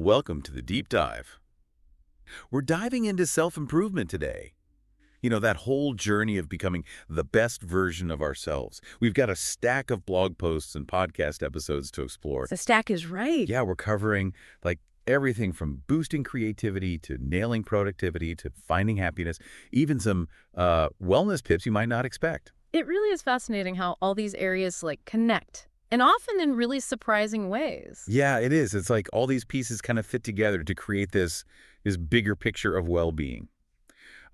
Welcome to the deep dive. We're diving into self-improvement today. That whole journey of becoming the best version of ourselves. We've got a stack of blog posts and podcast episodes to explore. The stack is right. Yeah, we're covering everything from boosting creativity to nailing productivity to finding happiness, even some wellness tips you might not expect. It really is fascinating how all these areas connect, and often in really surprising ways. Yeah, it is. It's like all these pieces kind of fit together to create this bigger picture of well-being.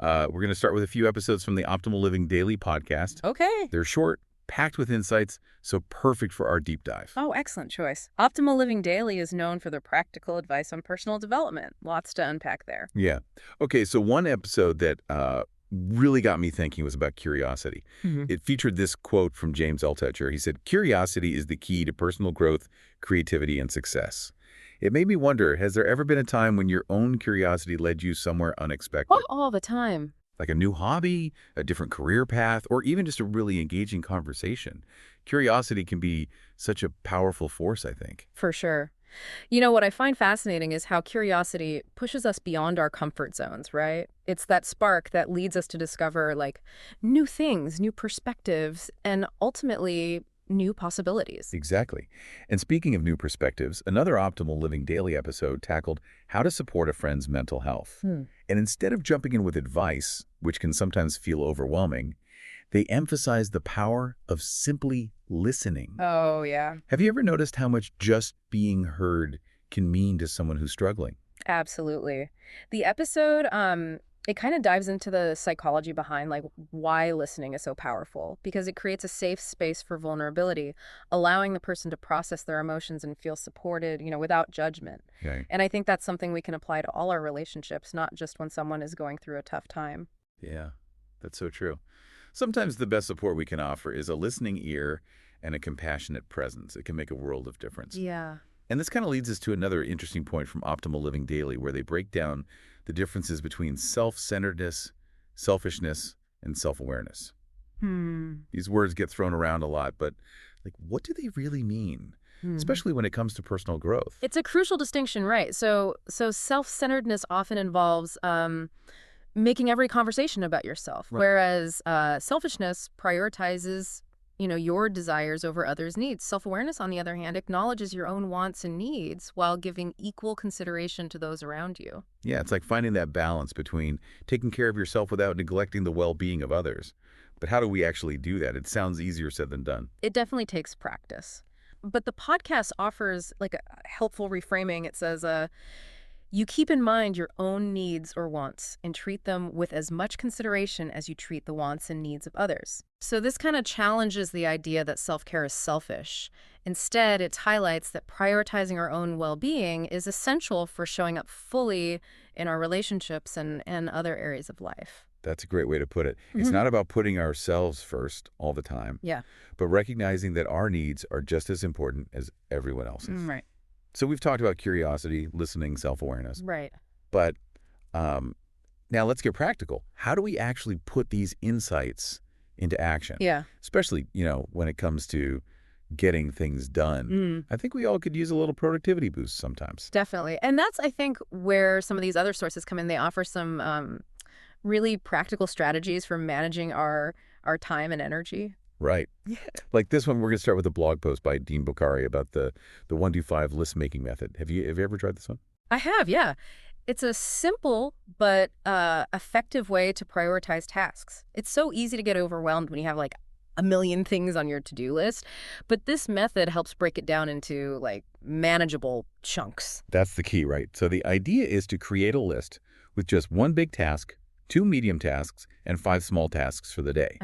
We're going to start with a few episodes from the Optimal Living Daily podcast. Okay. They're short, packed with insights, so perfect for our deep dive. Oh, excellent choice. Optimal Living Daily is known for their practical advice on personal development. Lots to unpack there. Yeah. Okay, so one episode that really got me thinking was about curiosity. It featured this quote from James Altucher. He said, "Curiosity is the key to personal growth, creativity, and success." It made me wonder, has there ever been a time when your own curiosity led you somewhere unexpected? Oh, all the time. Like a new hobby, a different career path, or even just a really engaging conversation. Curiosity can be such a powerful force, I think. For sure. What I find fascinating is how curiosity pushes us beyond our comfort zones, right? It's that spark that leads us to discover new things, new perspectives, and ultimately new possibilities. Exactly. And speaking of new perspectives, another Optimal Living Daily episode tackled how to support a friend's mental health. And instead of jumping in with advice, which can sometimes feel overwhelming, they emphasized the power of simply listening. Oh, yeah. Have you ever noticed how much just being heard can mean to someone who's struggling? Absolutely. The episode, it kind of dives into the psychology behind why listening is so powerful, because it creates a safe space for vulnerability, allowing the person to process their emotions and feel supported, without judgment. Okay. And I think that's something we can apply to all our relationships, not just when someone is going through a tough time. Yeah, that's so true. Sometimes the best support we can offer is a listening ear and a compassionate presence. It can make a world of difference. Yeah. And this kind of leads us to another interesting point from Optimal Living Daily, where they break down the differences between self-centeredness, selfishness, and self-awareness. These words get thrown around a lot, but what do they really mean? Especially when it comes to personal growth. It's a crucial distinction, right? So self-centeredness often involves making every conversation about yourself, Right. whereas selfishness prioritizes your desires over others' needs. Self-awareness, on the other hand, acknowledges your own wants and needs while giving equal consideration to those around you. Yeah, it's like finding that balance between taking care of yourself without neglecting the well-being of others. But how do we actually do that? It sounds easier said than done. It definitely takes practice. But the podcast offers a helpful reframing. It says, you keep in mind your own needs or wants and treat them with as much consideration as you treat the wants and needs of others. So this kind of challenges the idea that self-care is selfish. Instead, it highlights that prioritizing our own well-being is essential for showing up fully in our relationships and other areas of life. That's a great way to put it. It's not about putting ourselves first all the time, Yeah. but recognizing that our needs are just as important as everyone else's. Right. So we've talked about curiosity, listening, self-awareness. Right. But now let's get practical. How do we actually put these insights into action? Yeah. Especially, when it comes to getting things done. I think we all could use a little productivity boost sometimes. Definitely. And that's, I think, where some of these other sources come in. They offer some really practical strategies for managing our time and energy. Right. Yeah. Like this one, we're going to start with a blog post by Dean Bokhari about the 1-2-5 list-making method. Have you ever tried this one? I have, yeah. It's a simple but effective way to prioritize tasks. It's so easy to get overwhelmed when you have a million things on your to-do list, but this method helps break it down into manageable chunks. That's the key, right? So the idea is to create a list with just one big task, 2 medium tasks, and 5 small tasks for the day.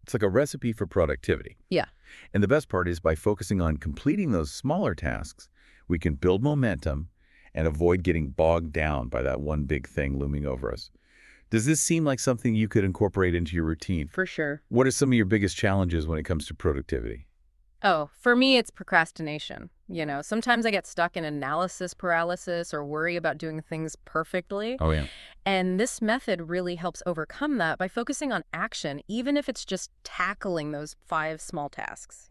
It's like a recipe for productivity. Yeah. And the best part is by focusing on completing those smaller tasks, we can build momentum and avoid getting bogged down by that one big thing looming over us. Does this seem like something you could incorporate into your routine? For sure. What are some of your biggest challenges when it comes to productivity? Oh, for me, it's procrastination. Sometimes I get stuck in analysis paralysis or worry about doing things perfectly. Oh, yeah. And this method really helps overcome that by focusing on action, even if it's just tackling those 5 small tasks.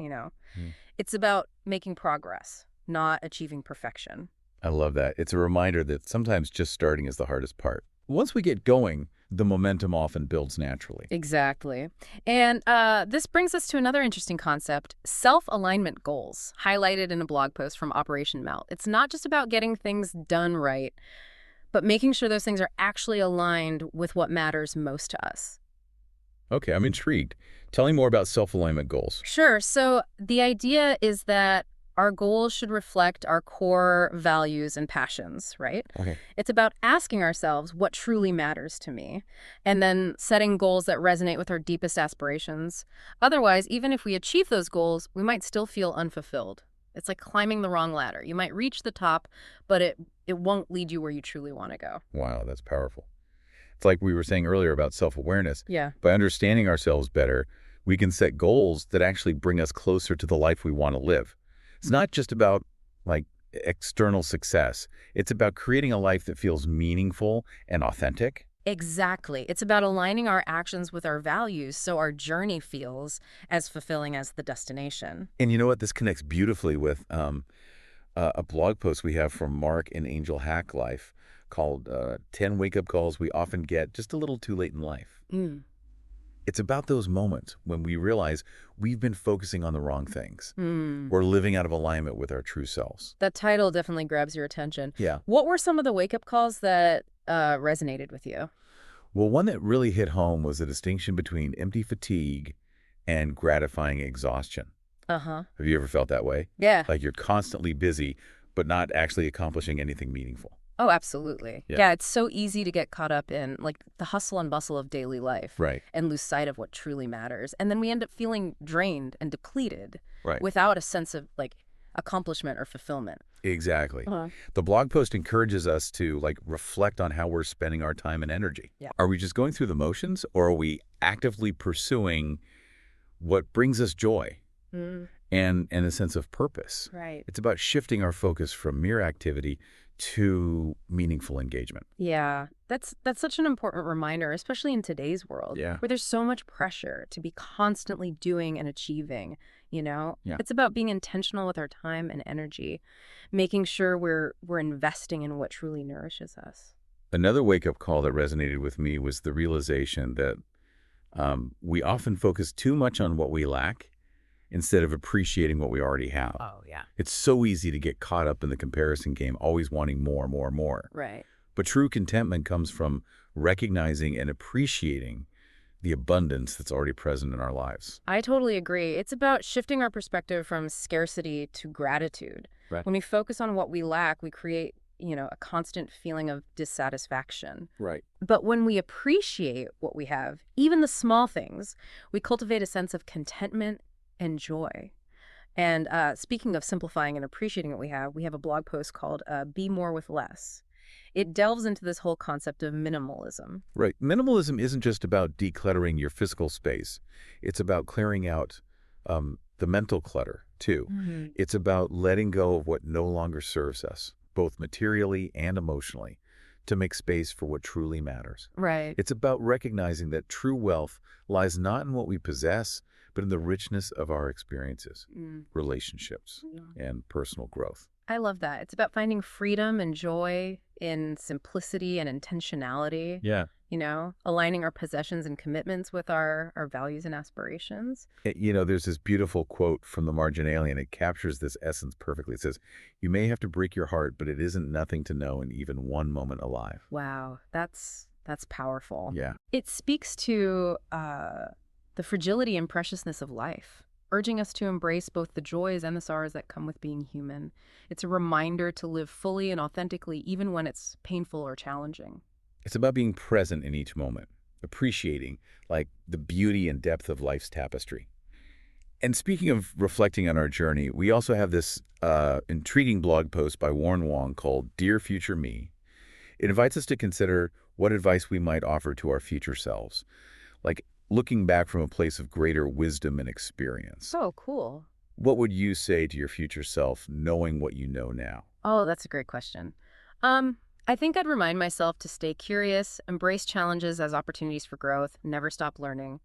It's about making progress, not achieving perfection. I love that. It's a reminder that sometimes just starting is the hardest part. Once we get going, the momentum often builds naturally. Exactly. And this brings us to another interesting concept, self-alignment goals, highlighted in a blog post from Operation Melt. It's not just about getting things done right, but making sure those things are actually aligned with what matters most to us. Okay, I'm intrigued. Tell me more about self-alignment goals. Sure. So the idea is that our goals should reflect our core values and passions, right? Okay. It's about asking ourselves what truly matters to me, and then setting goals that resonate with our deepest aspirations. Otherwise, even if we achieve those goals, we might still feel unfulfilled. It's like climbing the wrong ladder. You might reach the top, but it won't lead you where you truly want to go. Wow, that's powerful. It's like we were saying earlier about self-awareness. Yeah. By understanding ourselves better, we can set goals that actually bring us closer to the life we want to live. It's not just about like external success. It's about creating a life that feels meaningful and authentic. Exactly. It's about aligning our actions with our values so our journey feels as fulfilling as the destination. And you know what? This connects beautifully with a blog post we have from Mark in Angel Hack Life called 10 Wake-Up Calls We Often Get Just a Little Too Late in Life. Mm. It's about those moments when we realize we've been focusing on the wrong things. Mm. We're living out of alignment with our true selves. That title definitely grabs your attention. Yeah. What were some of the wake-up calls that resonated with you? Well, one that really hit home was the distinction between empty fatigue and gratifying exhaustion. Uh-huh. Have you ever felt that way? Yeah. Like you're constantly busy, but not actually accomplishing anything meaningful. Oh, absolutely. Yeah. Yeah, it's so easy to get caught up in like the hustle and bustle of daily life Right. and lose sight of what truly matters. And then we end up feeling drained and depleted Right. without a sense of like accomplishment or fulfillment. Exactly. Uh-huh. The blog post encourages us to reflect on how we're spending our time and energy. Yeah. Are we just going through the motions, or are we actively pursuing what brings us joy Mm, and a sense of purpose? right. It's about shifting our focus from mere activity to meaningful engagement. Yeah, that's such an important reminder, especially in today's world, Yeah. where there's so much pressure to be constantly doing and achieving, you know? Yeah. It's about being intentional with our time and energy, making sure we're investing in what truly nourishes us. Another wake-up call that resonated with me was the realization that we often focus too much on what we lack instead of appreciating what we already have. Oh, yeah. It's so easy to get caught up in the comparison game, always wanting more, more, more. Right. But true contentment comes from recognizing and appreciating the abundance that's already present in our lives. I totally agree. It's about shifting our perspective from scarcity to gratitude. Right. When we focus on what we lack, we create, a constant feeling of dissatisfaction. Right. But when we appreciate what we have, even the small things, we cultivate a sense of contentment and joy. And speaking of simplifying and appreciating what we have a blog post called Be More with Less. It delves into this whole concept of minimalism. Right. Minimalism isn't just about decluttering your physical space. It's about clearing out the mental clutter, too. Mm-hmm. It's about letting go of what no longer serves us, both materially and emotionally, to make space for what truly matters. Right. It's about recognizing that true wealth lies not in what we possess, but in the richness of our experiences, relationships, Yeah. and personal growth. I love that. It's about finding freedom and joy in simplicity and intentionality, Yeah. aligning our possessions and commitments with our values and aspirations. There's this beautiful quote from the Marginalian. It captures this essence perfectly. It says, "You may have to break your heart, but it isn't nothing to know in even one moment alive." Wow, that's powerful. Yeah. It speaks to the fragility and preciousness of life, urging us to embrace both the joys and the sorrows that come with being human. It's a reminder to live fully and authentically, even when it's painful or challenging. It's about being present in each moment, appreciating the beauty and depth of life's tapestry. And speaking of reflecting on our journey, we also have this intriguing blog post by Warren Wong called Dear Future Me. It invites us to consider what advice we might offer to our future selves, like looking back from a place of greater wisdom and experience. Oh, cool. What would you say to your future self knowing what you know now? Oh, that's a great question. I think I'd remind myself to stay curious, embrace challenges as opportunities for growth, never stop learning.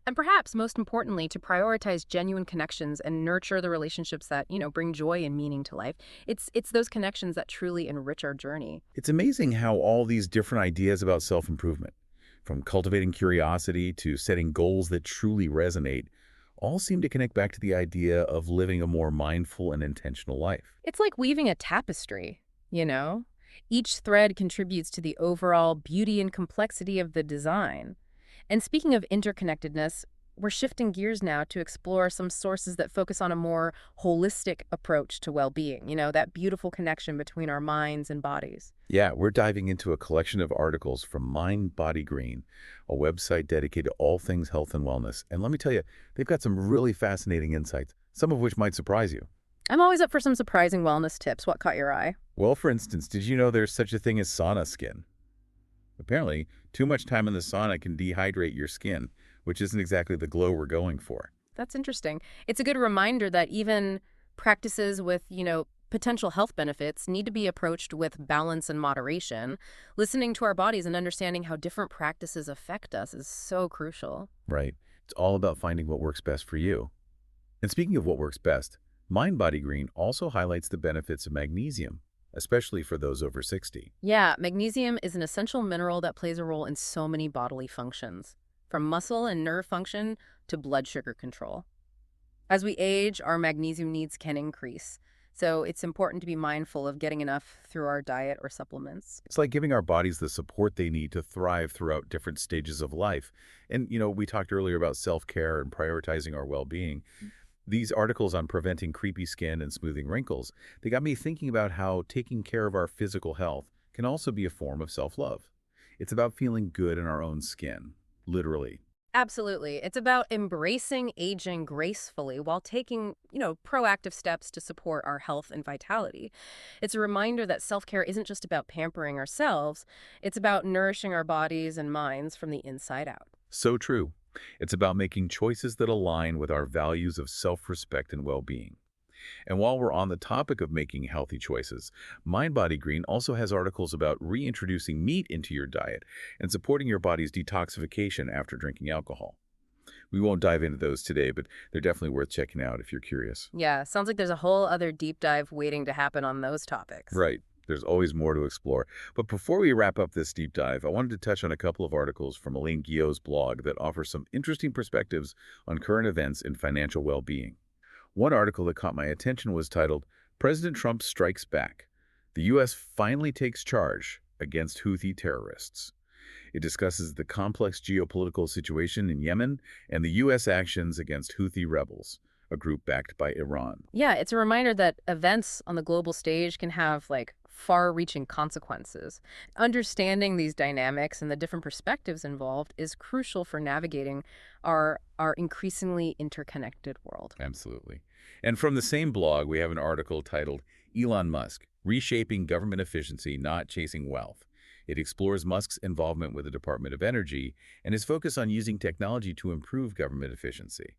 And perhaps most importantly, to prioritize genuine connections and nurture the relationships that, bring joy and meaning to life. It's those connections that truly enrich our journey. It's amazing how all these different ideas about self-improvement, from cultivating curiosity to setting goals that truly resonate, all seem to connect back to the idea of living a more mindful and intentional life. It's like weaving a tapestry, you know? Each thread contributes to the overall beauty and complexity of the design. And speaking of interconnectedness, we're shifting gears now to explore some sources that focus on a more holistic approach to well-being, that beautiful connection between our minds and bodies. Yeah, we're diving into a collection of articles from Mind Body Green, a website dedicated to all things health and wellness. And let me tell you, they've got some really fascinating insights, some of which might surprise you. I'm always up for some surprising wellness tips. What caught your eye? Well, for instance, did you know there's such a thing as sauna skin? Apparently, too much time in the sauna can dehydrate your skin, which isn't exactly the glow we're going for. That's interesting. It's a good reminder that even practices with, potential health benefits need to be approached with balance and moderation. Listening to our bodies and understanding how different practices affect us is so crucial. Right. It's all about finding what works best for you. And speaking of what works best, Mind Body Green also highlights the benefits of magnesium, especially for those over 60. Yeah, magnesium is an essential mineral that plays a role in so many bodily functions, from muscle and nerve function to blood sugar control. As we age, our magnesium needs can increase. So it's important to be mindful of getting enough through our diet or supplements. It's like giving our bodies the support they need to thrive throughout different stages of life. And, we talked earlier about self-care and prioritizing our well-being. These articles on preventing creepy skin and smoothing wrinkles, they got me thinking about how taking care of our physical health can also be a form of self-love. It's about feeling good in our own skin, literally. Absolutely. It's about embracing aging gracefully while taking, proactive steps to support our health and vitality. It's a reminder that self-care isn't just about pampering ourselves, it's about nourishing our bodies and minds from the inside out. So true. It's about making choices that align with our values of self-respect and well-being. And while we're on the topic of making healthy choices, Mind Body Green also has articles about reintroducing meat into your diet and supporting your body's detoxification after drinking alcohol. We won't dive into those today, but they're definitely worth checking out if you're curious. Yeah, sounds like there's a whole other deep dive waiting to happen on those topics. Right. There's always more to explore. But before we wrap up this deep dive, I wanted to touch on a couple of articles from Elaine Guillot's blog that offer some interesting perspectives on current events in financial well-being. One article that caught my attention was titled, "President Trump Strikes Back. The U.S. Finally Takes Charge Against Houthi Terrorists." It discusses the complex geopolitical situation in Yemen and the U.S. actions against Houthi rebels, a group backed by Iran. Yeah, it's a reminder that events on the global stage can have far-reaching consequences. Understanding these dynamics and the different perspectives involved is crucial for navigating our increasingly interconnected world. Absolutely. And from the same blog, we have an article titled, "Elon Musk, Reshaping Government Efficiency, Not Chasing Wealth." It explores Musk's involvement with the Department of Energy and his focus on using technology to improve government efficiency.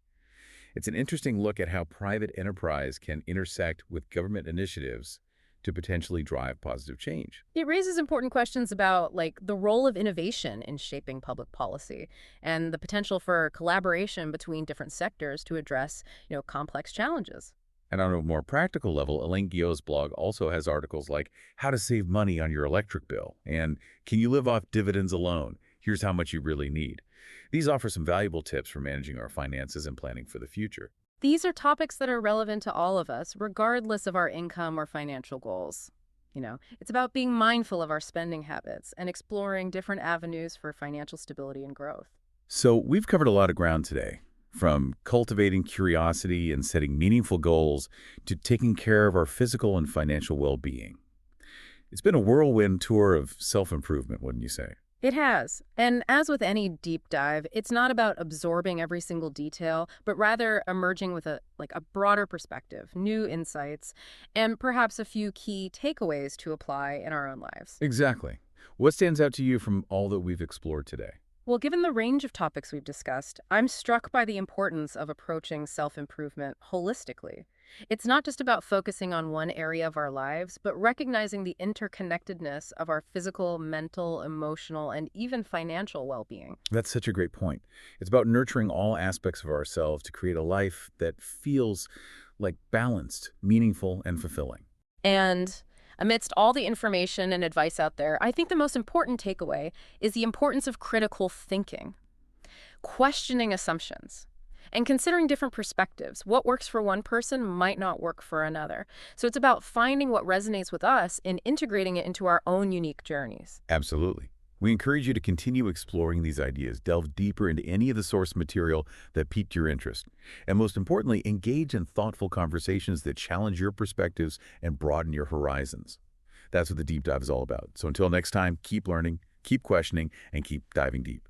It's an interesting look at how private enterprise can intersect with government initiatives to potentially drive positive change. It raises important questions about the role of innovation in shaping public policy and the potential for collaboration between different sectors to address, complex challenges. And on a more practical level, Elaine Guillot's blog also has articles like "How to Save Money on Your Electric Bill" and "Can You Live Off Dividends Alone? Here's How Much You Really Need." These offer some valuable tips for managing our finances and planning for the future. These are topics that are relevant to all of us, regardless of our income or financial goals. It's about being mindful of our spending habits and exploring different avenues for financial stability and growth. So we've covered a lot of ground today, from cultivating curiosity and setting meaningful goals to taking care of our physical and financial well-being. It's been a whirlwind tour of self-improvement, wouldn't you say? It has. And as with any deep dive, it's not about absorbing every single detail, but rather emerging with a broader perspective, new insights, and perhaps a few key takeaways to apply in our own lives. Exactly. What stands out to you from all that we've explored today? Well, given the range of topics we've discussed, I'm struck by the importance of approaching self-improvement holistically. It's not just about focusing on one area of our lives, but recognizing the interconnectedness of our physical, mental, emotional, and even financial well-being. That's such a great point. It's about nurturing all aspects of ourselves to create a life that feels like balanced, meaningful, and fulfilling. And amidst all the information and advice out there, I think the most important takeaway is the importance of critical thinking, questioning assumptions, and considering different perspectives. What works for one person might not work for another. So it's about finding what resonates with us and integrating it into our own unique journeys. Absolutely. We encourage you to continue exploring these ideas, delve deeper into any of the source material that piqued your interest, and most importantly, engage in thoughtful conversations that challenge your perspectives and broaden your horizons. That's what the deep dive is all about. So until next time, keep learning, keep questioning, and keep diving deep.